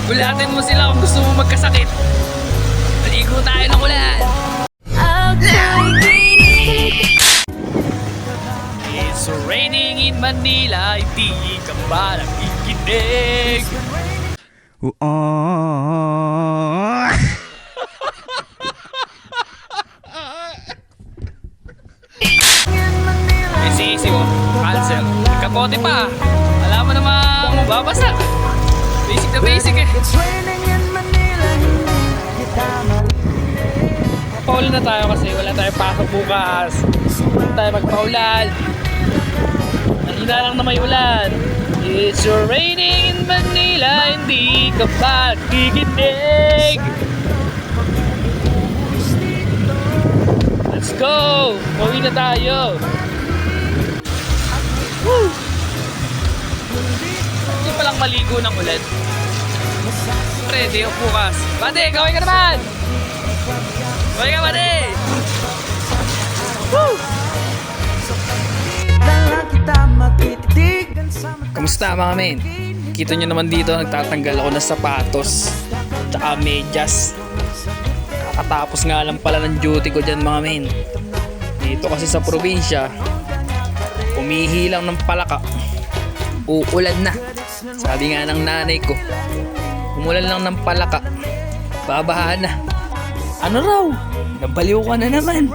Gulatin mo sila kung gusto mo magkasakit. Maligo tayo ng ulan. It's raining in Manila, hindi ka ba nakikinig? Easy mo, cancel. Kapote pa. Wala mo namang mababasa. Basic na basic eh. Paulan na tayo kasi wala tayong pasok bukas. Wala tayo magpaulan. Nahina lang na may ulan. It's raining in Manila, hindi ka ba nakikinig? Let's go! Pauwi na tayo! Woo! Hindi palang maligo ng ulan. Pre, day off bukas. Bate, gawin ka naman! Gawin ka, bate! Woo! Kamusta mga men? Kita nyo naman dito, nagtatanggal ako ng sapatos tsaka medyas. Kakatapos nga lang pala ng duty ko dyan mga men. Dito kasi sa probinsya, umihi lang ng palaka, uulan na. Sabi nga ng nanay ko, umulan lang ng palaka, babahaan na. Ano raw? Nabaliw ka na naman.